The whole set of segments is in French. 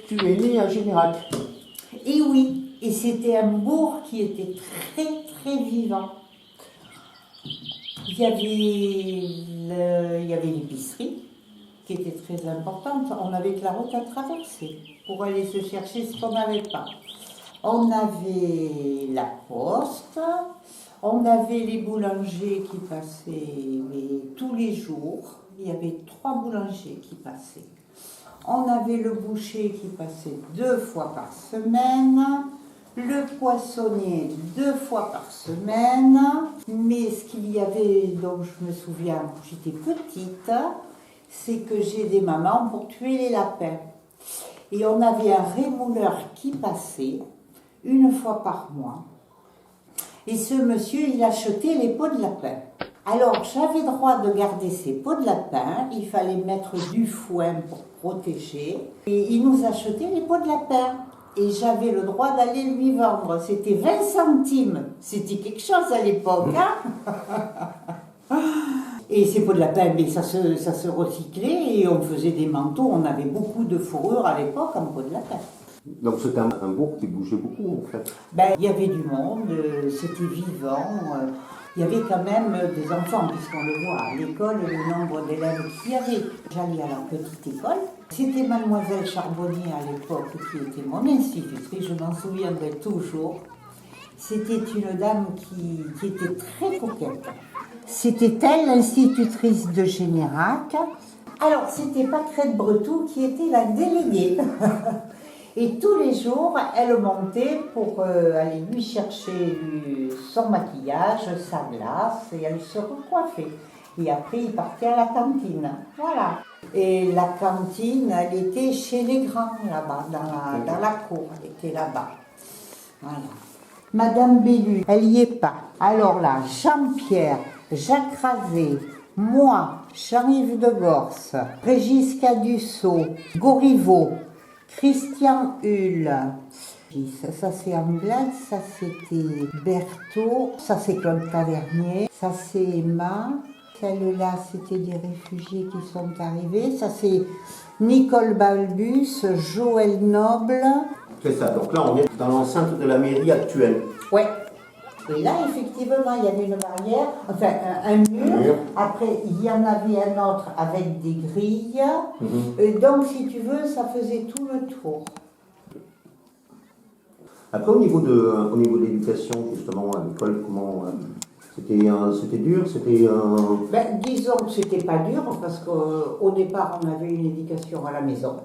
Tu es né à Générac. Et oui, et c'était un bourg qui était très très vivant. Il y avait l'épicerie qui était très importante. On avait que la route à traverser pour aller se chercher ce qu'on n'avait pas. On avait la poste, on avait les boulangers qui passaient tous les jours. Il y avait 3 boulangers qui passaient. On avait le boucher qui passait 2 fois par semaine, le poissonnier 2 fois par semaine. Mais ce qu'il y avait, dont je me souviens quand j'étais petite, c'est que j'ai des mamans pour tuer les lapins. Et on avait un rémouleur qui passait 1 fois par mois. Et ce monsieur, il achetait les peaux de lapin. Alors, j'avais droit de garder ces peaux de lapin, il fallait mettre du foin pour protéger, et il nous achetait les peaux de lapin. Et j'avais le droit d'aller lui vendre, c'était 20 centimes, c'était quelque chose à l'époque, hein. Et ces peaux de lapin, mais ça se recyclait, et on faisait des manteaux, on avait beaucoup de fourrure à l'époque en peau de lapin. Donc c'était un bourg qui bougeait beaucoup en fait. Ben, il y avait du monde, c'était vivant. Il y avait quand même des enfants, puisqu'on le voit à l'école, le nombre d'élèves qu'il y avait. J'allais à la petite école. C'était Mademoiselle Charbonnier à l'époque qui était mon institutrice, je m'en souviendrai toujours. C'était une dame qui était très coquette. C'était elle, l'institutrice de Générac. Alors, c'était Paquerette Bretou qui était la déléguée. Et tous les jours, elle montait pour aller lui chercher son maquillage, sa glace, et elle se recoiffait. Et après, il partait à la cantine. Voilà. Et la cantine, elle était chez les grands, là-bas, dans la cour. Elle était là-bas. Voilà. Madame Bellu, elle n'y est pas. Alors là, Jean-Pierre, Jacques Razé, moi, Jean-Yves de Gorce, Régis Caduceau, Goriveau, Christian Hull. Ça c'est Anglaise, ça c'était Berthaud, ça c'est Claude Tavernier, ça c'est Emma, celle-là c'était des réfugiés qui sont arrivés, ça c'est Nicole Balbus, Joël Noble. C'est ça, donc là on est dans l'enceinte de la mairie actuelle. Ouais. Et là, effectivement, il y avait une barrière, enfin un mur. Après, il y en avait un autre avec des grilles. Donc, si tu veux, ça faisait tout le tour. Après, au niveau de l'éducation, justement, à l'école, comment c'était dur, Ben, disons que c'était pas dur, parce qu'au départ, on avait une éducation à la maison.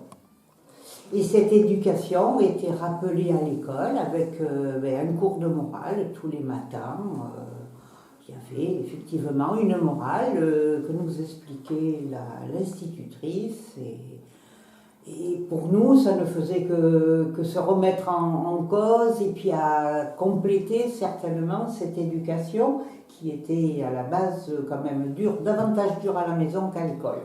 Et cette éducation était rappelée à l'école avec un cours de morale tous les matins. Il y avait effectivement une morale que nous expliquait l'institutrice. Et pour nous, ça ne faisait que se remettre en cause et puis à compléter certainement cette éducation qui était à la base quand même dure, davantage dure à la maison qu'à l'école.